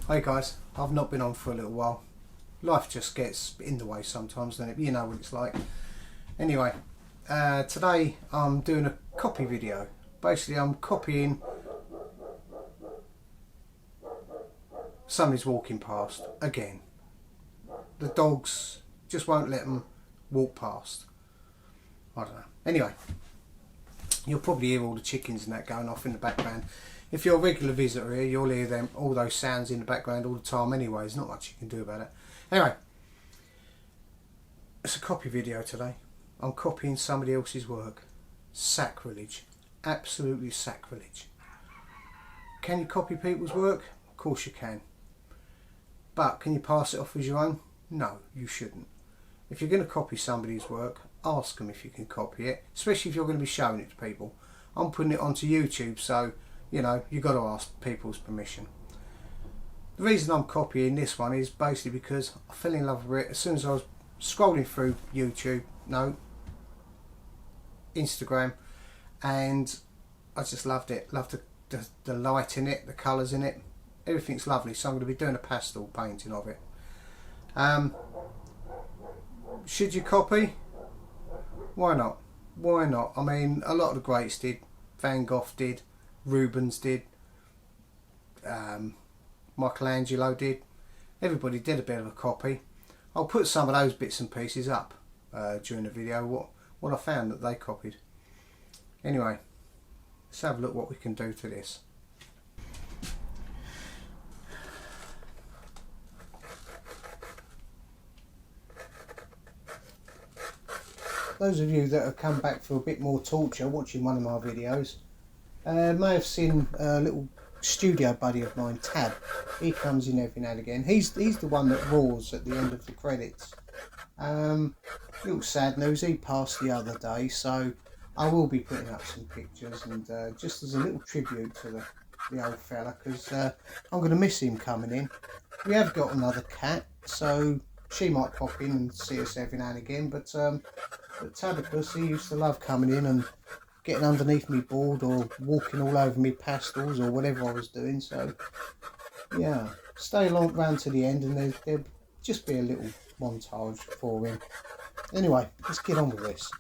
Hey guys, I've not been on for a little while. Life just gets in the way sometimes, doesn't it? You know what it's like. Anyway, today I'm doing a copy video. Basically I'm copying somebody's walking past again. The dogs just won't let them walk past. I don't know. Anyway, you'll probably hear all the chickens and that going off in the background. If you're a regular visitor here, you'll hear them, all those sounds in the background all the time anyway. There's not much you can do about it. Anyway, it's a copy video today. I'm copying somebody else's work. Sacrilege. Absolutely sacrilege. Can you copy people's work? Of course you can. But can you pass it off as your own? No, you shouldn't. If you're going to copy somebody's work, ask them if you can copy it, especially if you're going to be showing it to people. I'm putting it onto YouTube, so you know, you've got to ask people's permission. The reason I'm copying this one is basically because I fell in love with it as soon as I was scrolling through YouTube, Instagram, and I just loved it. Loved the light in it, the colours in it. Everything's lovely, so I'm going to be doing a pastel painting of it. Should you copy? Why not? Why not? I mean, a lot of the greats did. Van Gogh did. Rubens did, Michelangelo did. Everybody did a bit of a copy. I'll put some of those bits and pieces up during the video, what I found that they copied. Anyway, let's have a look what we can do to this. Those of you that have come back for a bit more torture watching one of my videos may have seen a little studio buddy of mine, Tab. He comes in every now and again. He's the one that roars at the end of the credits. Little sad news, he passed the other day, so I will be putting up some pictures and just as a little tribute to the old fella, because I'm going to miss him coming in. We have got another cat, so she might pop in and see us every now and again, but Tabacus, he used to love coming in and getting underneath me board or walking all over me pastels or whatever I was doing. So yeah, stay along round to the end and there'll just be a little montage for him. Anyway, let's get on with this.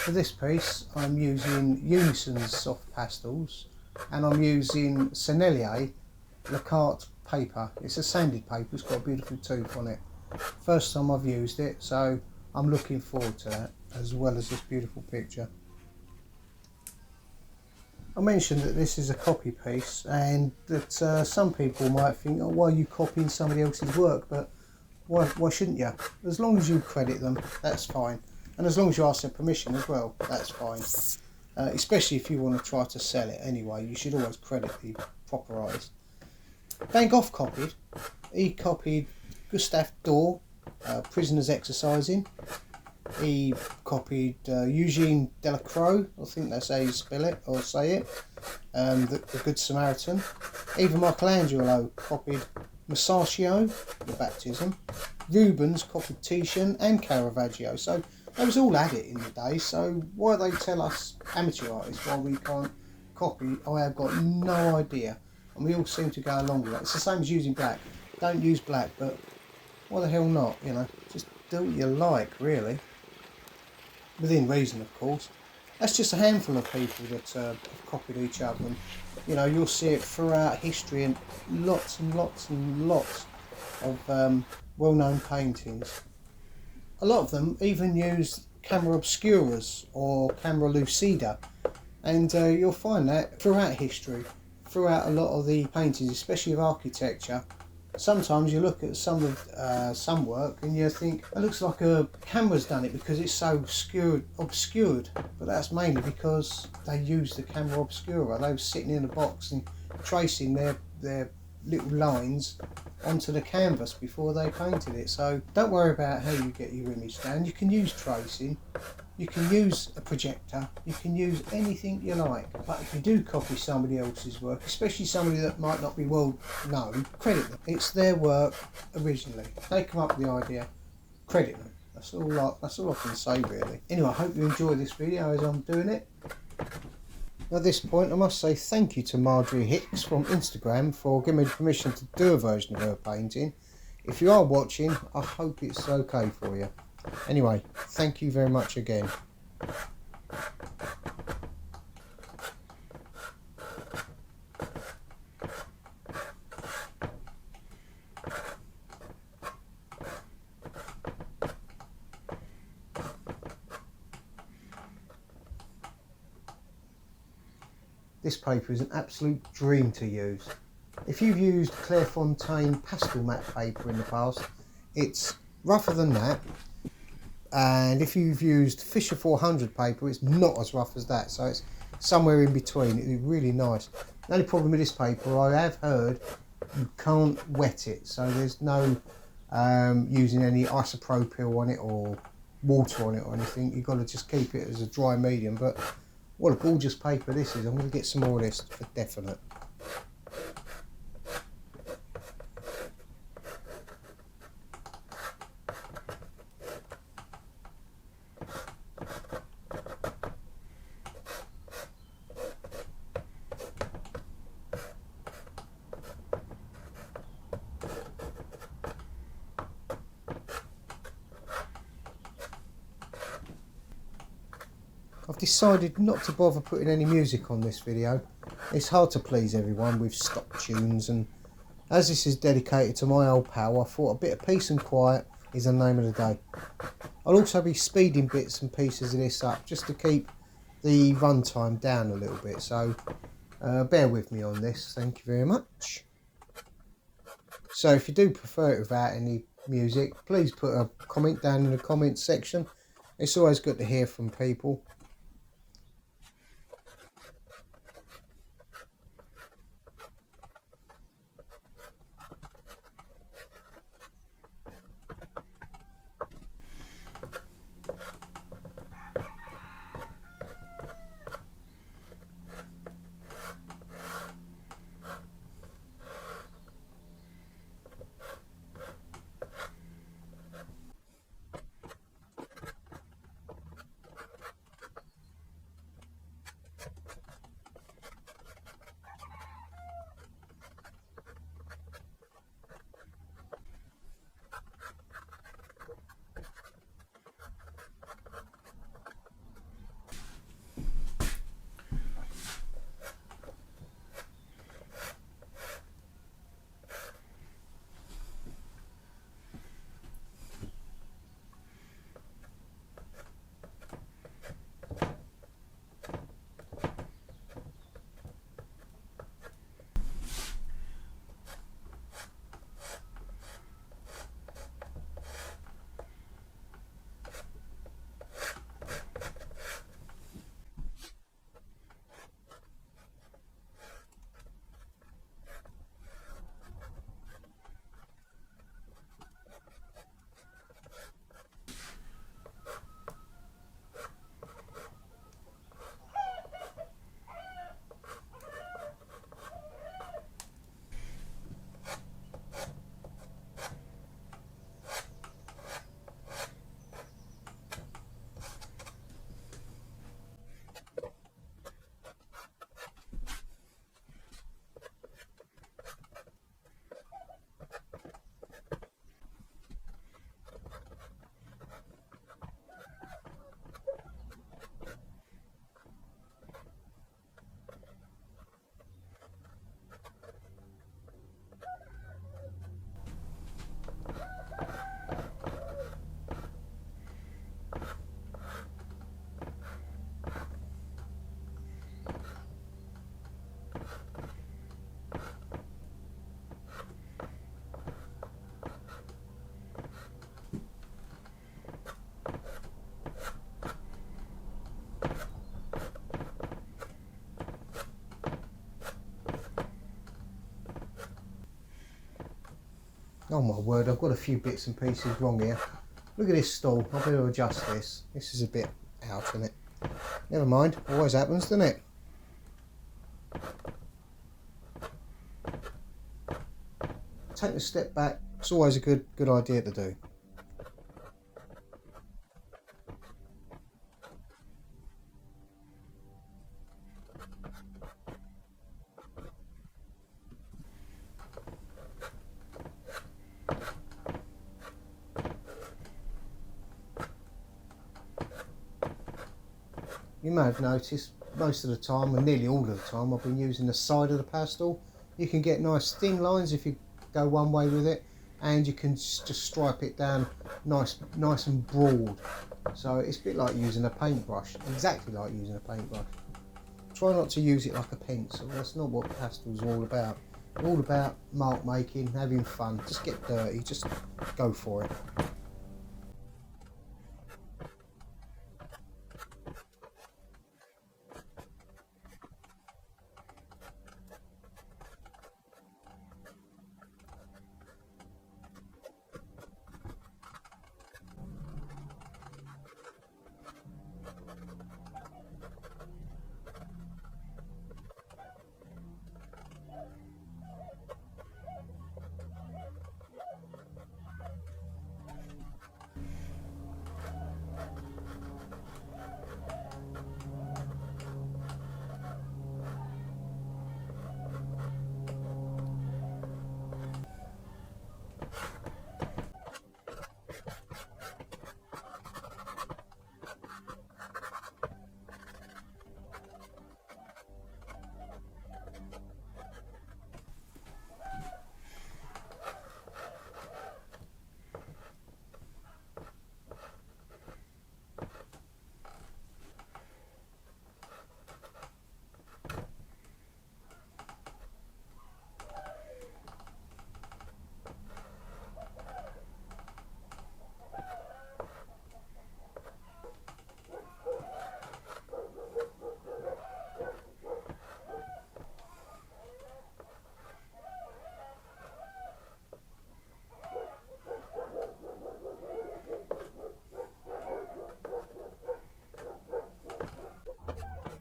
For this piece I'm using Unison's soft pastels and I'm using Sennelier carte paper. It's a sanded paper, it's got a beautiful tooth on it. First time I've used it, so I'm looking forward to that as well as this beautiful picture. I mentioned that this is a copy piece and that some people might think, oh, why are you copying somebody else's work? But why shouldn't you? As long as you credit them, that's fine. And as long as you ask their permission as well, that's fine. Especially if you want to try to sell it anyway, you should always credit the proper artist. Van Gogh copied. He copied Gustave Doré, Prisoners Exercising. He copied Eugene Delacroix, I think that's how you spell it or say it, the Good Samaritan. Even Michelangelo copied Masaccio, the Baptism. Rubens copied Titian and Caravaggio. So they was all at it in the day, so why they tell us amateur artists why we can't copy, I have got no idea. And we all seem to go along with that. It's the same as using black. Don't use black, but why the hell not, you know? Just do what you like, really. Within reason, of course. That's just a handful of people that have copied each other. And, you know, you'll see it throughout history and lots and lots and lots of well-known paintings. A lot of them even use camera obscuras or camera lucida, and you'll find that throughout history, throughout a lot of the paintings, especially of architecture. Sometimes you look at some work and you think it looks like a camera's done it because it's so obscured, but that's mainly because they used the camera obscura. They were sitting in a box and tracing their little lines onto the canvas before they painted it. So don't worry about how you get your image down. You can use tracing, you can use a projector, you can use anything you like. But if you do copy somebody else's work, especially somebody that might not be well known, credit them. It's their work originally. They come up with the idea, credit them. That's all I can say really. Anyway, I hope you enjoy this video as I'm doing it. At this point, I must say thank you to Marjorie Hicks from Instagram for giving me the permission to do a version of her painting. If you are watching, I hope it's okay for you. Anyway, thank you very much again. This paper is an absolute dream to use. If you've used Clairefontaine pastel matte paper in the past, it's rougher than that. And if you've used Fisher 400 paper, it's not as rough as that. So it's somewhere in between. It'd be really nice. The only problem with this paper, I have heard, you can't wet it. So there's no using any isopropyl on it or water on it or anything. You've got to just keep it as a dry medium. But what a gorgeous paper this is. I'm going to get some more of this for definite. I've decided not to bother putting any music on this video. It's hard to please everyone with stock tunes, and as this is dedicated to my old pal, I thought a bit of peace and quiet is the name of the day. I'll also be speeding bits and pieces of this up just to keep the runtime down a little bit, so bear with me on this, thank you very much. So if you do prefer it without any music, please put a comment down in the comments section. It's always good to hear from people. Oh my word, I've got a few bits and pieces wrong here. Look at this stall, I'll be able to adjust this. This is a bit out, isn't it? Never mind, always happens, doesn't it? Take a step back, it's always a good idea to do. You may have noticed most of the time, and nearly all of the time, I've been using the side of the pastel. You can get nice thin lines if you go one way with it, and you can just stripe it down nice and broad. So it's a bit like using a paintbrush, exactly like using a paintbrush. Try not to use it like a pencil, that's not what pastels are all about. They're all about mark making, having fun. Just get dirty, just go for it.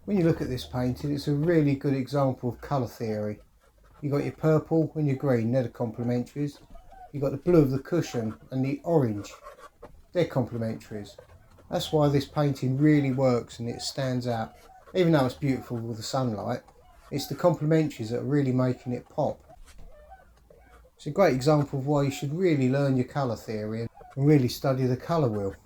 When you look at this painting, it's a really good example of colour theory. You've got your purple and your green, they're the complementaries. You've got the blue of the cushion and the orange, they're complementaries. That's why this painting really works and it stands out. Even though it's beautiful with the sunlight, it's the complementaries that are really making it pop. It's a great example of why you should really learn your colour theory and really study the colour wheel.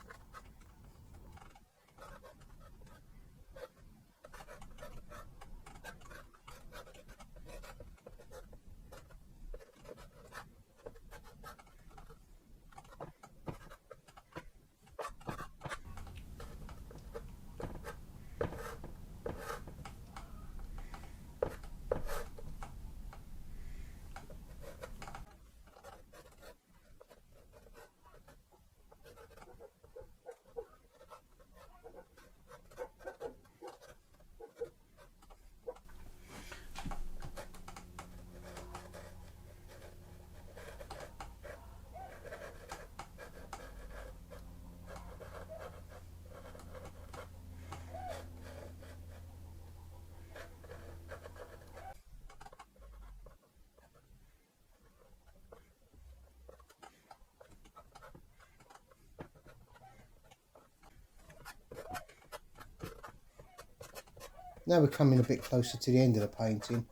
Now we're coming a bit closer to the end of the painting.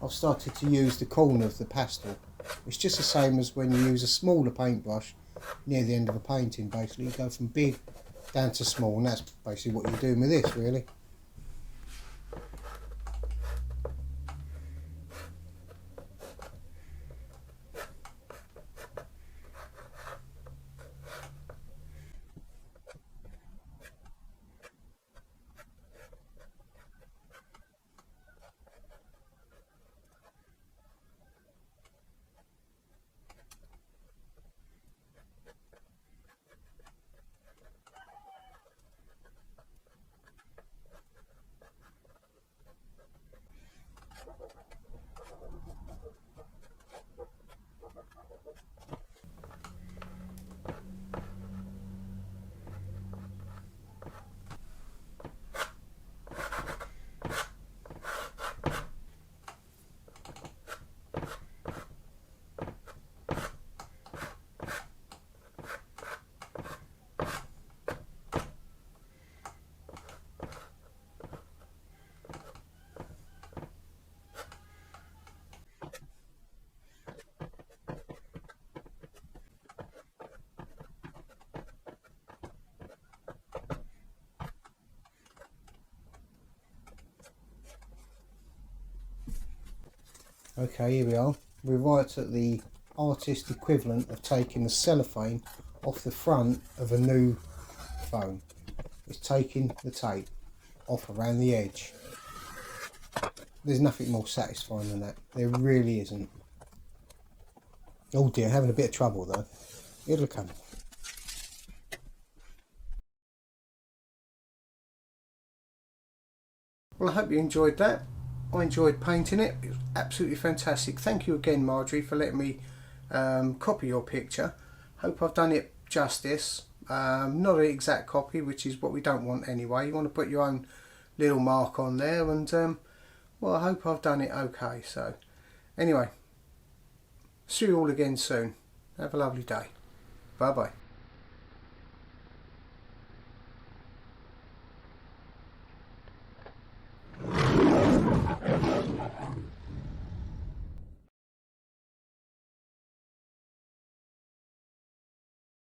I've started to use the corner of the pastel. It's just the same as when you use a smaller paintbrush near the end of a painting. Basically you go from big down to small, and that's basically what you're doing with this really. Okay, here we are. We're right at the artist equivalent of taking the cellophane off the front of a new phone. It's taking the tape off around the edge. There's nothing more satisfying than that. There really isn't. Oh dear, having a bit of trouble though. It'll come. Well, I hope you enjoyed that. I enjoyed painting it. It was absolutely fantastic. Thank you again, Marjorie, for letting me copy your picture. Hope I've done it justice. Not an exact copy, which is what we don't want anyway. You want to put your own little mark on there, and well, I hope I've done it okay. So anyway, see you all again soon. Have a lovely day. Bye bye.